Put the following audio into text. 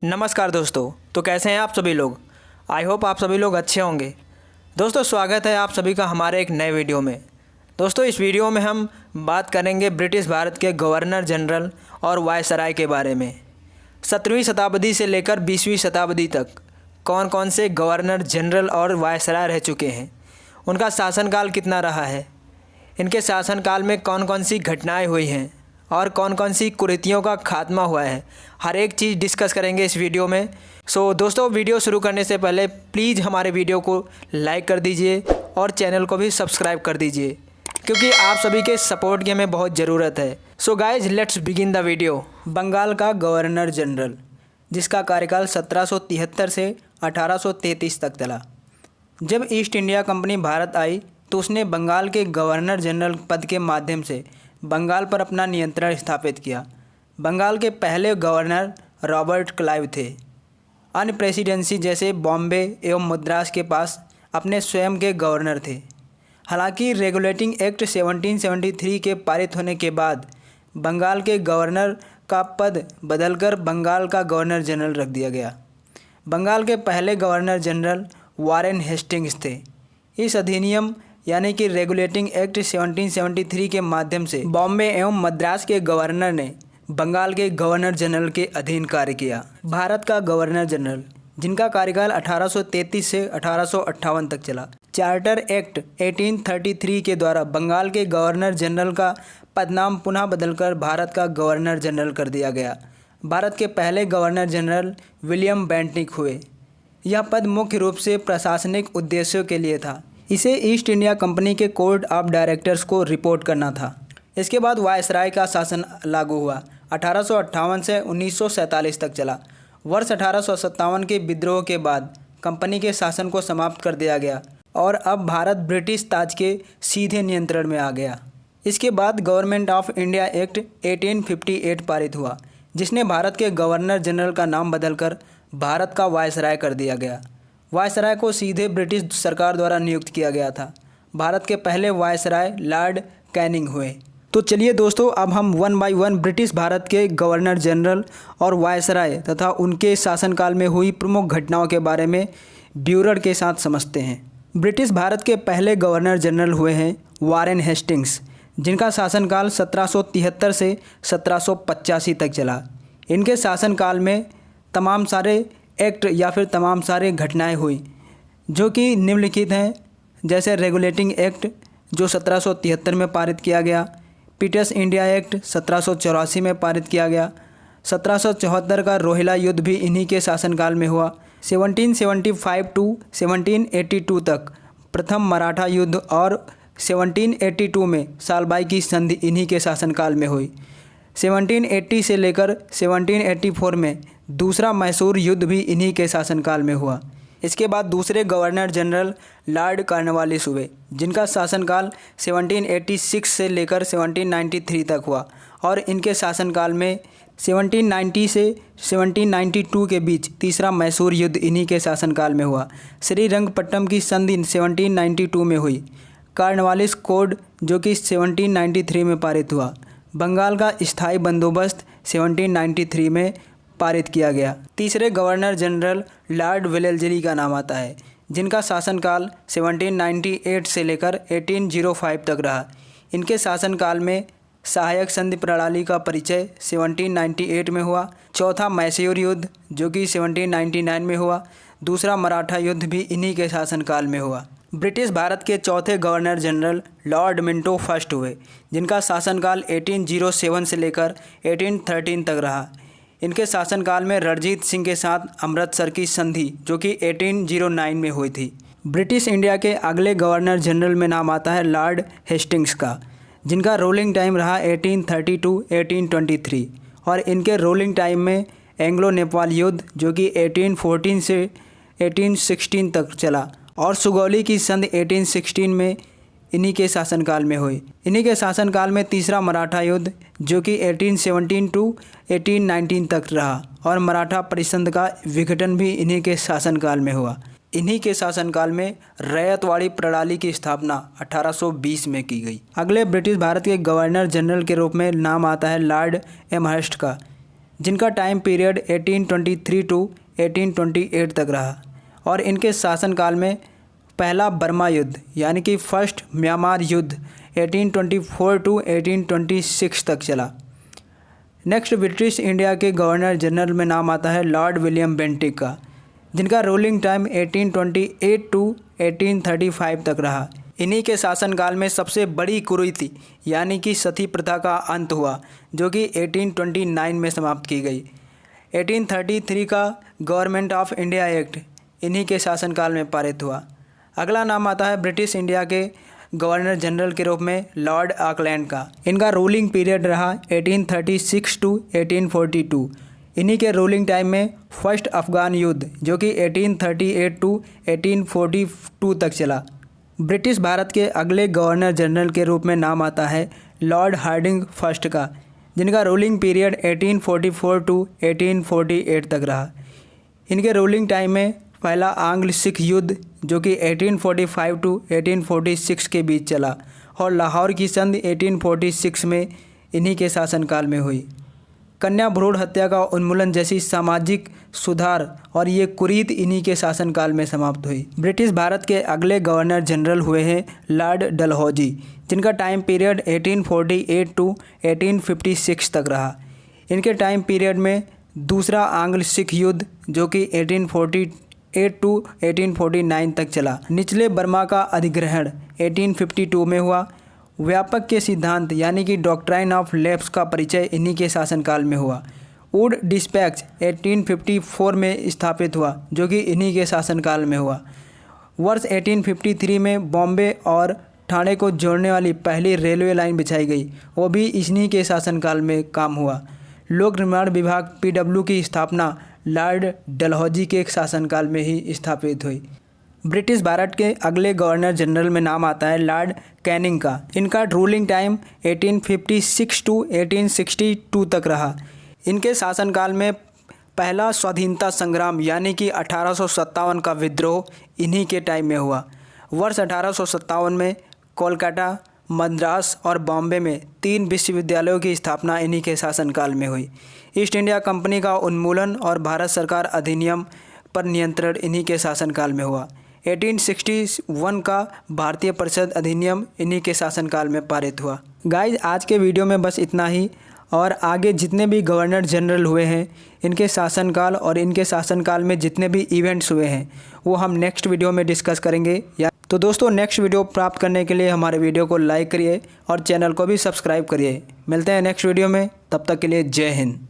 नमस्कार दोस्तों। तो कैसे हैं आप सभी लोग। आई होप आप सभी लोग अच्छे होंगे। दोस्तों स्वागत है आप सभी का हमारे एक नए वीडियो में। दोस्तों इस वीडियो में हम बात करेंगे ब्रिटिश भारत के गवर्नर जनरल और वायसराय के बारे में। 17वीं शताब्दी से लेकर 20वीं शताब्दी तक कौन कौन से गवर्नर जनरल और वायसराय रह चुके हैं, उनका शासनकाल कितना रहा है, इनके शासनकाल में कौन कौन सी घटनाएँ हुई हैं और कौन कौन सी कुरीतियों का खात्मा हुआ है, हर एक चीज़ डिस्कस करेंगे इस वीडियो में। सो दोस्तों वीडियो शुरू करने से पहले प्लीज़ हमारे वीडियो को लाइक कर दीजिए और चैनल को भी सब्सक्राइब कर दीजिए, क्योंकि आप सभी के सपोर्ट की हमें बहुत ज़रूरत है। So guys let's begin the video. Bengal का गवर्नर जनरल, जिसका कार्यकाल 1773 से 1833 तक चला। जब ईस्ट इंडिया कंपनी भारत आई तो उसने बंगाल के गवर्नर जनरल पद के माध्यम से बंगाल पर अपना नियंत्रण स्थापित किया। बंगाल के पहले गवर्नर रॉबर्ट क्लाइव थे। अन्य प्रेसिडेंसी जैसे बॉम्बे एवं मद्रास के पास अपने स्वयं के गवर्नर थे। हालांकि रेगुलेटिंग एक्ट 1773 के पारित होने के बाद बंगाल के गवर्नर का पद बदलकर बंगाल का गवर्नर जनरल रख दिया गया। बंगाल के पहले गवर्नर जनरल वारेन हेस्टिंग्स थे। इस अधिनियम यानी कि रेगुलेटिंग एक्ट 1773 के माध्यम से बॉम्बे एवं मद्रास के गवर्नर ने बंगाल के गवर्नर जनरल के अधीन कार्य किया। भारत का गवर्नर जनरल, जिनका कार्यकाल 1833 से 1858 तक चला। चार्टर एक्ट 1833 के द्वारा बंगाल के गवर्नर जनरल का पदनाम पुनः बदलकर भारत का गवर्नर जनरल कर दिया गया। भारत के पहले गवर्नर जनरल विलियम बेंटिक हुए। यह पद मुख्य रूप से प्रशासनिक उद्देश्यों के लिए था। इसे ईस्ट इंडिया कंपनी के कोर्ट ऑफ डायरेक्टर्स को रिपोर्ट करना था। इसके बाद वायसराय का शासन लागू हुआ। 1858 से 1947 तक चला। वर्ष 1857 के विद्रोह के बाद कंपनी के शासन को समाप्त कर दिया गया और अब भारत ब्रिटिश ताज के सीधे नियंत्रण में आ गया। इसके बाद गवर्नमेंट ऑफ इंडिया एक्ट 1858 पारित हुआ, जिसने भारत के गवर्नर जनरल का नाम बदलकर भारत का वायसराय कर दिया गया। वायसराय को सीधे ब्रिटिश सरकार द्वारा नियुक्त किया गया था। भारत के पहले वायसराय लॉर्ड कैनिंग हुए। तो चलिए दोस्तों, अब हम one by one British Bharat के गवर्नर जनरल और वायसराय तथा उनके शासनकाल में हुई प्रमुख घटनाओं के बारे में ब्यूरर के साथ समझते हैं। ब्रिटिश भारत के पहले गवर्नर जनरल हुए हैं वारेन हेस्टिंग्स, जिनका शासनकाल 1773 से 1785 तक चला। इनके शासनकाल में तमाम सारे एक्ट या फिर तमाम सारे घटनाएं हुई, जो कि निम्नलिखित हैं। जैसे रेगुलेटिंग एक्ट जो 1773 में पारित किया गया, पीटर्स इंडिया एक्ट 1784 में पारित किया गया, 1774 का रोहिला युद्ध भी इन्हीं के शासनकाल में हुआ। 1775 टू 1782 तक प्रथम मराठा युद्ध और 1782 में सालबाई की संधि इन्हीं के शासनकाल में हुई। 1780 से लेकर 1784 में दूसरा मैसूर युद्ध भी इन्हीं के शासनकाल में हुआ। इसके बाद दूसरे गवर्नर जनरल लॉर्ड कॉर्नवालिस हुए, जिनका शासनकाल 1786 से लेकर 1793 तक हुआ और इनके शासनकाल में 1790 से 1792 के बीच तीसरा मैसूर युद्ध इन्हीं के शासनकाल में हुआ। श्रीरंगपट्टनम की संधि 1792 में हुई। कॉर्नवालिस कोड जो कि 1793 में पारित हुआ। बंगाल का स्थायी बंदोबस्त 1793 में पारित किया गया। तीसरे गवर्नर जनरल लॉर्ड वेलेस्ली का नाम आता है, जिनका शासनकाल 1798 से लेकर 1805 तक रहा। इनके शासनकाल में सहायक संधि प्रणाली का परिचय 1798 में हुआ। चौथा मैसूर युद्ध जो कि 1799 में हुआ। दूसरा मराठा युद्ध भी इन्हीं के शासनकाल में हुआ। ब्रिटिश भारत के चौथे governor general Lord Minto first हुए, जिनका शासनकाल 1807 से लेकर 1813 तक रहा। इनके शासनकाल में रणजीत सिंह के साथ अमृतसर की संधि जो कि 1809 में हुई थी। ब्रिटिश इंडिया के अगले गवर्नर जनरल में नाम आता है लॉर्ड हेस्टिंग्स का, जिनका रूलिंग टाइम रहा 1830 टू 1823 और इनके रूलिंग टाइम में एंग्लो नेपाल युद्ध जो कि 1814 से 1816 तक चला और सुगौली की संधि 1816 में इन्हीं के शासनकाल में हुई। इन्हीं के शासनकाल में तीसरा मराठा युद्ध जो कि 1817 टू 1819 तक रहा और मराठा परिसंध का विघटन भी इन्हीं के शासनकाल में हुआ। इन्हीं के शासनकाल में रैयतवाड़ी प्रणाली की स्थापना 1820 में की गई। अगले ब्रिटिश भारत के गवर्नर जनरल के रूप में नाम आता है लॉर्ड एमहर्स्ट का, जिनका टाइम पीरियड 1823 टू 1828 तक रहा। और इनके शासनकाल में पहला बर्मा युद्ध यानी कि फर्स्ट म्यांमार युद्ध 1824 टू 1826 तक चला। नेक्स्ट ब्रिटिश इंडिया के गवर्नर जनरल में नाम आता है लॉर्ड विलियम बेंटिक का, जिनका रूलिंग टाइम 1828 टू 1835 तक रहा। इन्हीं के शासनकाल में सबसे बड़ी कुरीति यानी कि सती प्रथा का अंत हुआ, जो कि 1829 में समाप्त की गई। 1833 का गवर्नमेंट ऑफ इंडिया एक्ट इन्हीं के शासनकाल में पारित हुआ। अगला नाम आता है ब्रिटिश इंडिया के गवर्नर जनरल के रूप में लॉर्ड ऑकलैंड का। इनका रूलिंग पीरियड रहा 1836 टू 1842। इन्हीं के रूलिंग टाइम में फर्स्ट अफ़गान युद्ध जो कि 1838 टू 1842 तक चला। ब्रिटिश भारत के अगले गवर्नर जनरल के रूप में नाम आता है लॉर्ड हार्डिंग फर्स्ट का, जिनका रूलिंग पीरियड 1844 टू 1848 तक रहा। इनके रूलिंग टाइम में पहला आंग्ल सिख युद्ध जो कि 1845 टू 1846 के बीच चला और लाहौर की संधि 1846 में इन्हीं के शासनकाल में हुई। कन्या भ्रूण हत्या का उन्मूलन जैसी सामाजिक सुधार और ये कुरीति इन्हीं के शासनकाल में समाप्त हुई। ब्रिटिश भारत के अगले गवर्नर जनरल हुए हैं लॉर्ड डलहौजी, जिनका टाइम पीरियड 1848 टू 1856 तक रहा। इनके टाइम पीरियड में दूसरा आंग्ल सिख युद्ध जो कि 1848 टू 1849 तक चला। निचले बर्मा का अधिग्रहण 1852 में हुआ। व्यापक के सिद्धांत यानी कि डॉक्ट्राइन ऑफ लैप्स का परिचय इन्हीं के शासनकाल में हुआ। वुड डिस्पैच 1854 में स्थापित हुआ जो कि इन्हीं के शासनकाल में हुआ। वर्ष 1853 में बॉम्बे और ठाणे को जोड़ने वाली पहली रेलवे लाइन बिछाई गई, वो भी इन्हीं के शासनकाल में काम हुआ। लोक निर्माण विभाग PW की स्थापना लॉर्ड डलहौजी के शासनकाल में ही स्थापित हुई। ब्रिटिश भारत के अगले गवर्नर जनरल में नाम आता है लॉर्ड कैनिंग का। इनका रूलिंग टाइम 1856 टू 1862 तक रहा। इनके शासनकाल में पहला स्वाधीनता संग्राम यानी कि 1857 का विद्रोह इन्हीं के टाइम में हुआ। वर्ष 1857 में कोलकाता, मद्रास और बॉम्बे में 3 विश्वविद्यालयों की स्थापना इन्हीं के शासनकाल में हुई। ईस्ट इंडिया कंपनी का उन्मूलन और भारत सरकार अधिनियम पर नियंत्रण इन्हीं के शासनकाल में हुआ। 1861 का भारतीय परिषद अधिनियम इन्हीं के शासनकाल में पारित हुआ। गाइज आज के वीडियो में बस इतना ही, और आगे जितने भी गवर्नर जनरल हुए हैं इनके शासनकाल और इनके शासनकाल में जितने भी इवेंट्स हुए हैं वो हम नेक्स्ट वीडियो में डिस्कस करेंगे। तो दोस्तों नेक्स्ट वीडियो प्राप्त करने के लिए हमारे वीडियो को लाइक करिए और चैनल को भी सब्सक्राइब करिए। मिलते हैं नेक्स्ट वीडियो में, तब तक के लिए जय हिंद।